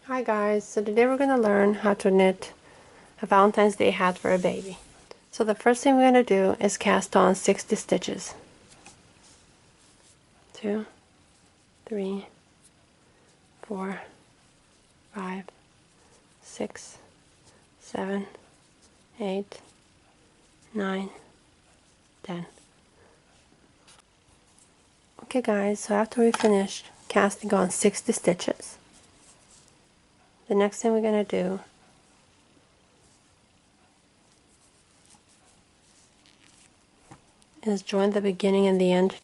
Hi guys, so today we're going to learn how to knit a Valentine's Day hat for a baby. So the first thing we're going to do is cast on 60 stitches. 2, 3, 4, 5, 6, 7, 8, 9, 10. Okay guys, so after we finished casting on 60 stitches, the next thing we're going to do is join the beginning and the end.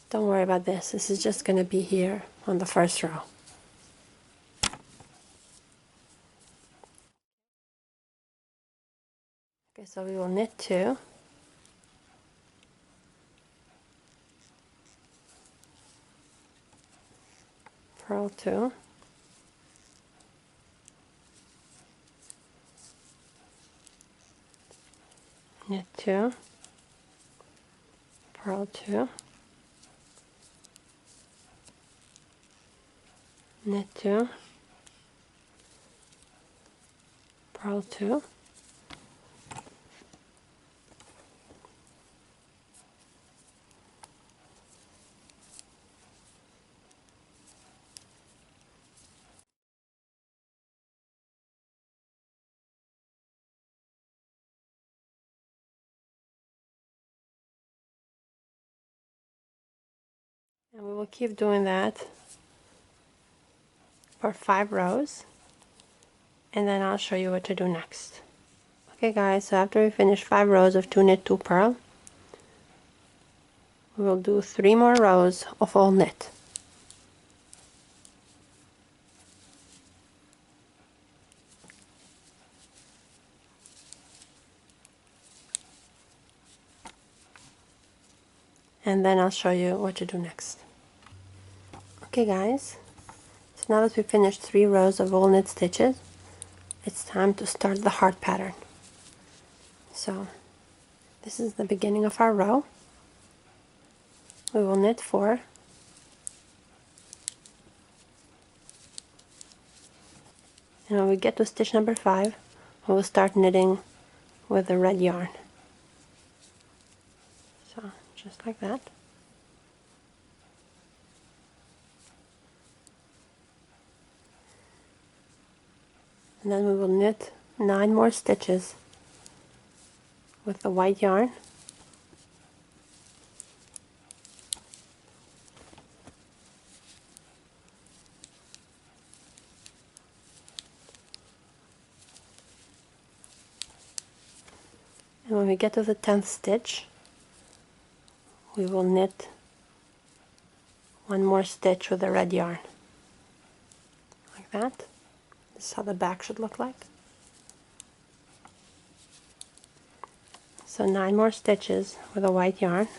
Don't worry about this, this is just going to be here on the first row. Okay, so we will knit 2, purl 2, knit 2, purl 2, knit 2, purl 2, and we will keep doing that for 5 rows, and then I'll show you what to do next. Okay guys, so after we finish 5 rows of 2 knit 2 purl, we will do 3 more rows of all knit. And then I'll show you what to do next. Okay guys, so now that we finished 3 rows of all knit stitches, it's time to start the heart pattern. So this is the beginning of our row. We will knit 4, and when we get to stitch number 5, we will start knitting with the red yarn. So just like that. And then we will knit 9 more stitches with the white yarn. And when we get to the 10th stitch, we will knit 1 more stitch with the red yarn. Like that. This is how the back should look like. So 9 more stitches with a white yarn.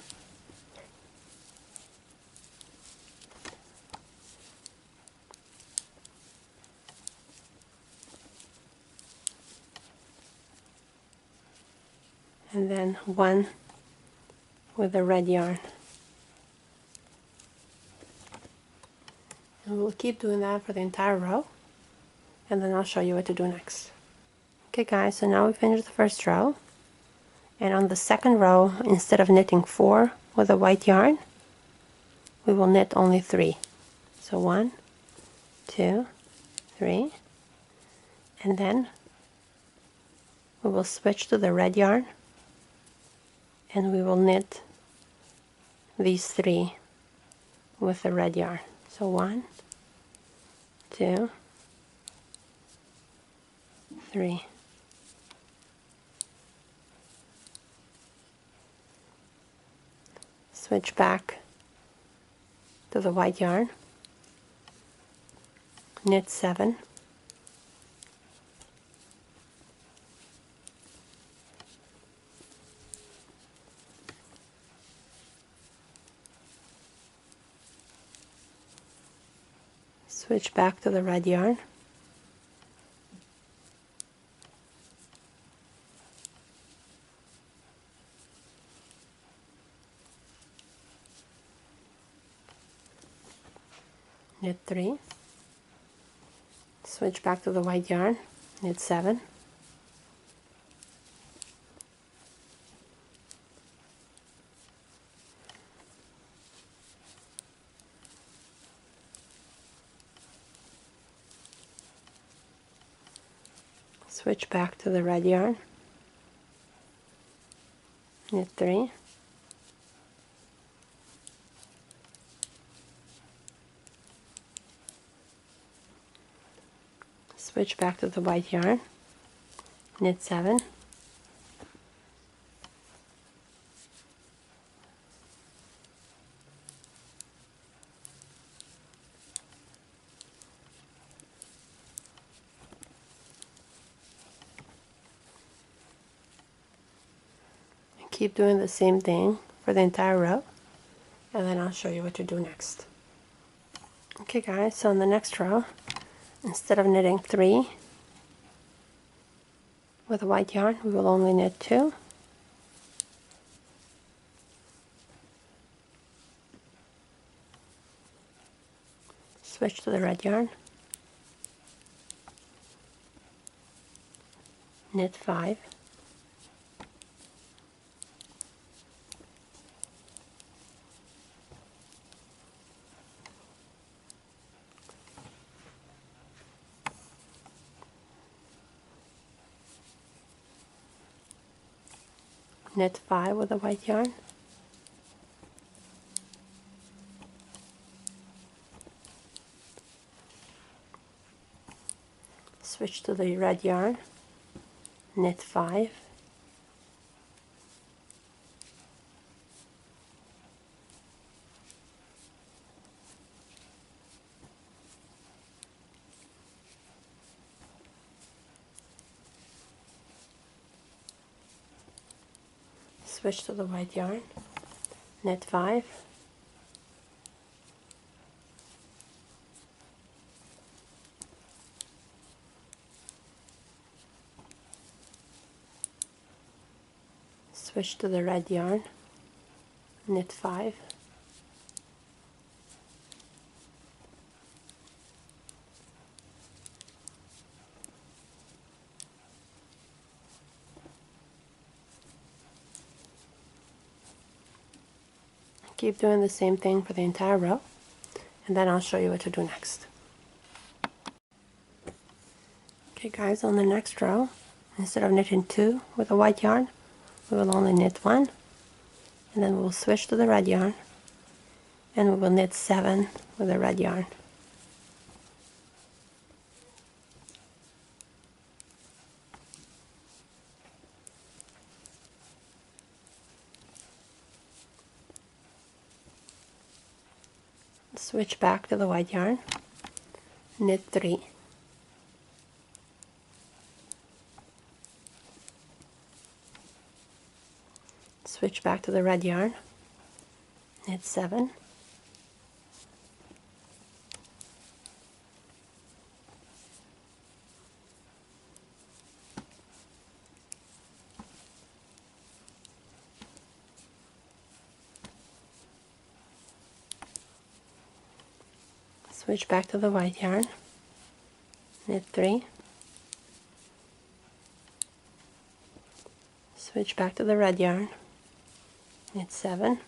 And then 1 with the red yarn. And we'll keep doing that for the entire row, and then I'll show you what to do next. Okay guys, so now we finished the first row, and on the second row, instead of knitting 4 with a white yarn, we will knit only 3. So 1, 2, 3, and then we will switch to the red yarn, and we will knit these 3 with the red yarn. So 1, 2, 3. Switch back to the white yarn, knit 7, switch back to the red yarn, knit 3, switch back to the white yarn, knit 7, switch back to the red yarn, knit 3, switch back to the white yarn, knit 7, keep doing the same thing for the entire row, and then I'll show you what to do next. Okay guys, so in the next row, instead of knitting 3 with a white yarn, we will only knit 2, switch to the red yarn, knit 5, knit 5 with a white yarn, switch to the red yarn, knit 5, switch to the white yarn, knit 5, switch to the red yarn, knit 5, keep doing the same thing for the entire row, and then I'll show you what to do next. Okay guys, on the next row, instead of knitting 2 with a white yarn, we will only knit 1, and then we'll switch to the red yarn, and we will knit 7 with the red yarn. Switch back to the white yarn, knit 3, switch back to the red yarn, knit 7, switch back to the white yarn, knit 3, switch back to the red yarn, knit 7,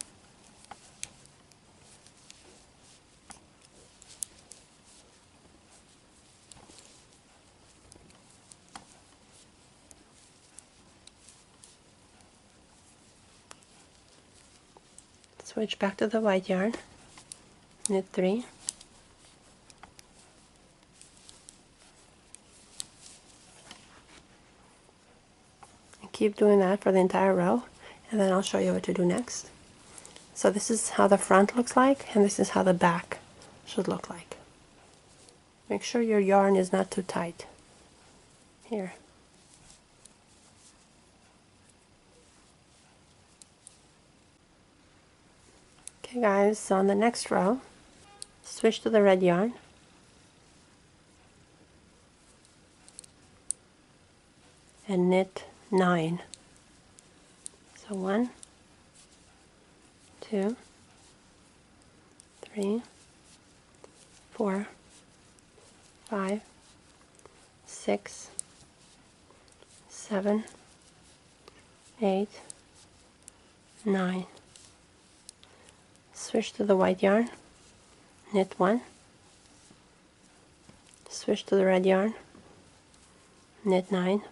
switch back to the white yarn, knit 3, and keep doing that for the entire row, and then I'll show you what to do next. So this is how the front looks like, and this is how the back should look like. Make sure your yarn is not too tight. Here. Okay guys, so on the next row, switch to the red yarn, and knit 9. So 1, 2, 3, 4, 5, 6, 7, 8, 9. Switch to the white yarn, knit 1, switch to the red yarn, knit 9,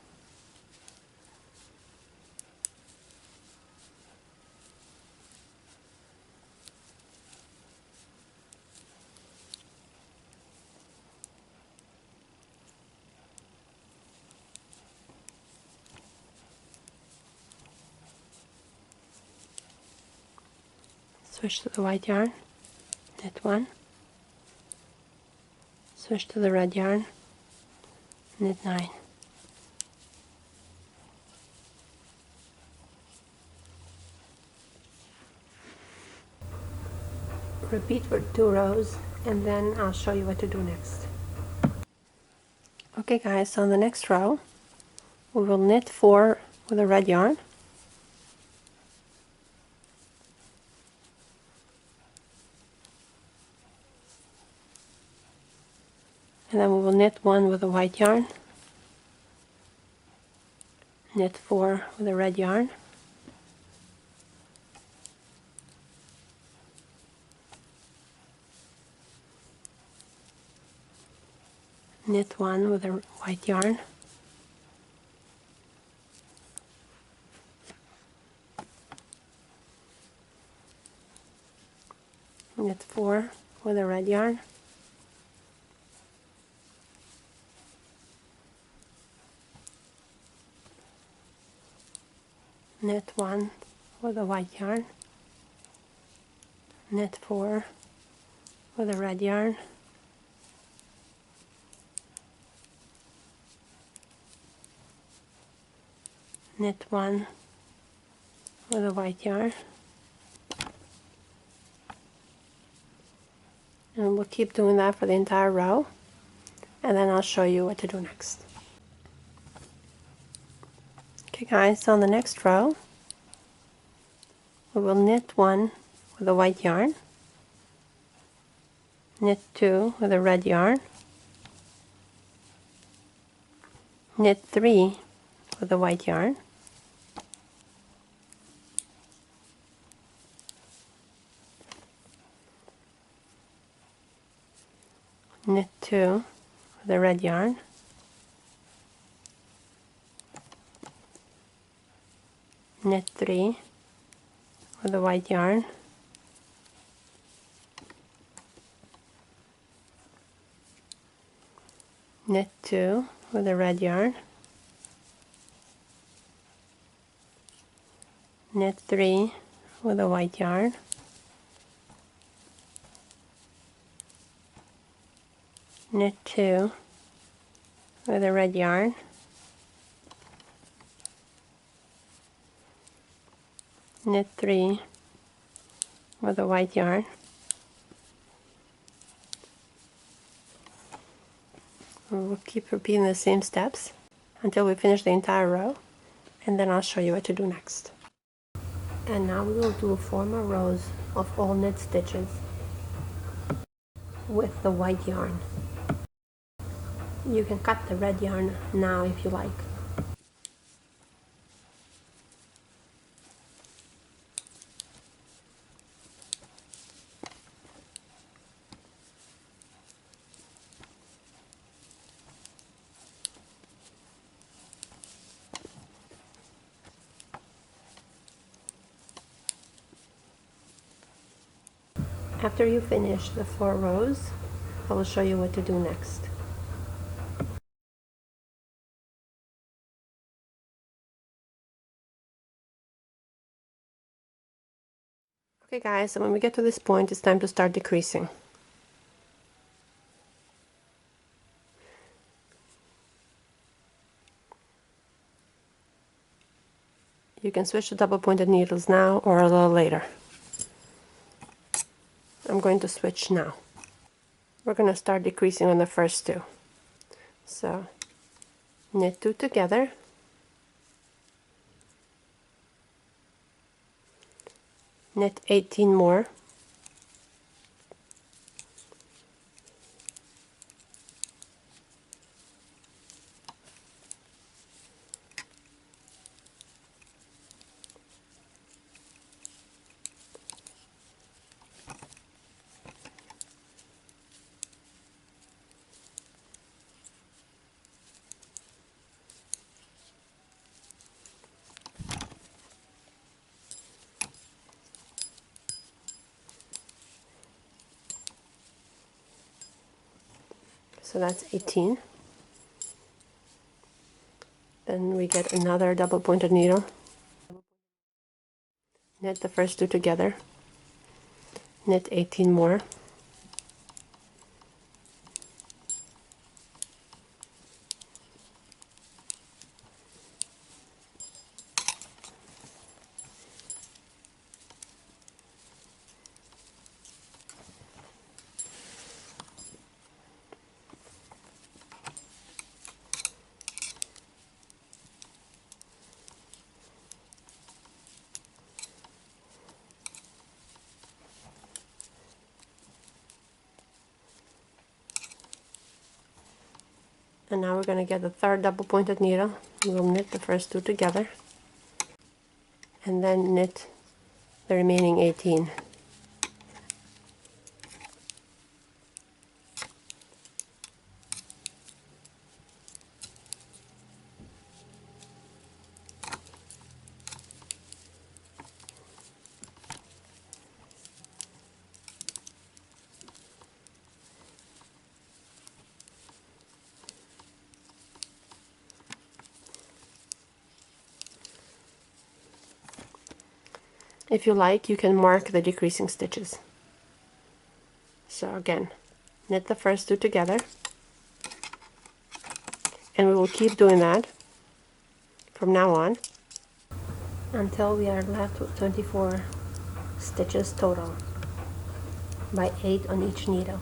switch to the white yarn, knit 1, switch to the red yarn, knit 9. Repeat for 2 rows and then I'll show you what to do next. Okay guys, so on the next row we will knit 4 with a red yarn, and then we will knit 1 with a white yarn, knit 4 with a red yarn, knit 1 with a white yarn, knit 4 with a red yarn, knit 1 with a white yarn, knit 4 with a red yarn, knit 1 with a white yarn, and we'll keep doing that for the entire row, and then I'll show you what to do next. Okay guys, so on the next row we will knit 1 with a white yarn, knit 2 with a red yarn, knit 3 with a white yarn, knit 2 with a red yarn, knit 3 with a white yarn, knit 2 with a red yarn, knit 3 with a white yarn, knit 2 with a red yarn, knit 3 with a white yarn, and we'll keep repeating the same steps until we finish the entire row, and then I'll show you what to do next. And now we will do 4 more rows of all knit stitches with the white yarn. You can cut the red yarn now if you like. After you finish the 4 rows, I will show you what to do next. Okay guys, so when we get to this point, it's time to start decreasing. You can switch to double pointed needles now or a little later. I'm going to switch now. We're going to start decreasing on the first 2. So knit 2 together, knit 18 more, So that's 18. Then we get another double pointed needle, knit the first two together, knit 18 more, and now we're going to get the third double pointed needle. We'll knit the first two together and then knit the remaining 18. If you like, you can mark the decreasing stitches. So again, knit the first two together, and we will keep doing that from now on until we are left with 24 stitches total by 8 on each needle.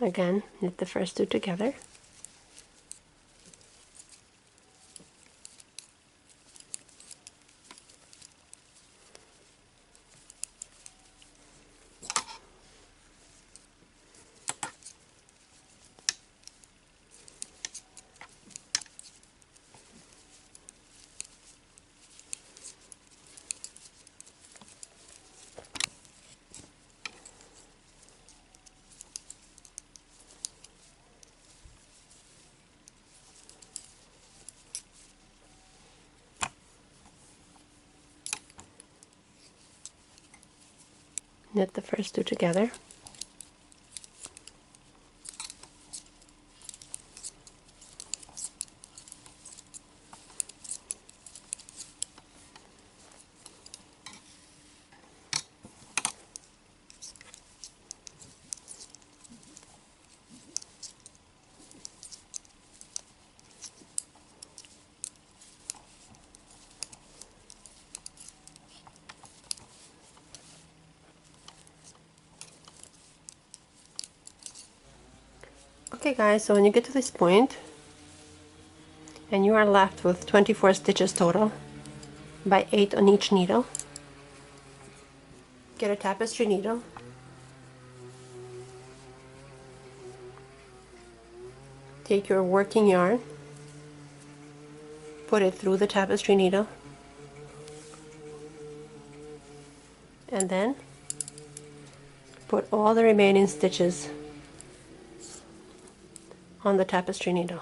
Again, knit the first two together, knit the first two together, Okay guys, so when you get to this point and you are left with 24 stitches total by 8 on each needle, get a tapestry needle, take your working yarn, put it through the tapestry needle, and then put all the remaining stitches on the tapestry needle.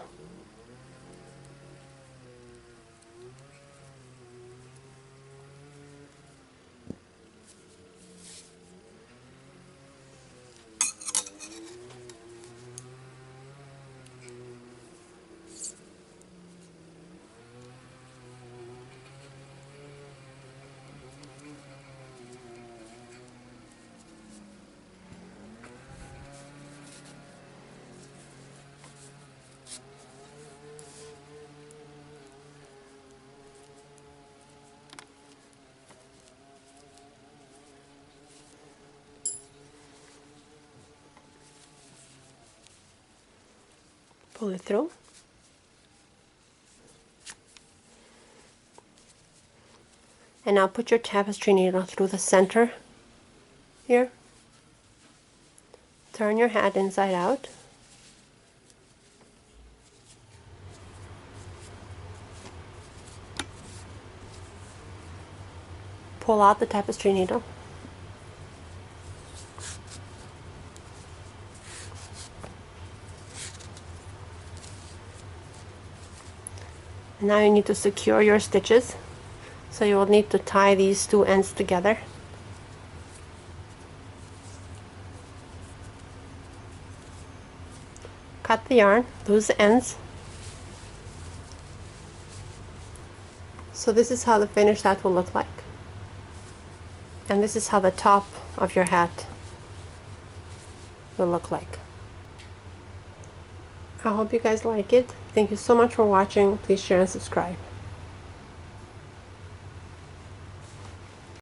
Pull it through. And now put your tapestry needle through the center here. Turn your hat inside out. pull out the tapestry needle. Now you need to secure your stitches, so you will need to tie these two ends together. Cut the yarn, loose the ends. So this is how the finished hat will look like. And this is how the top of your hat will look like. I hope you guys like it. Thank you so much for watching. Please share and subscribe.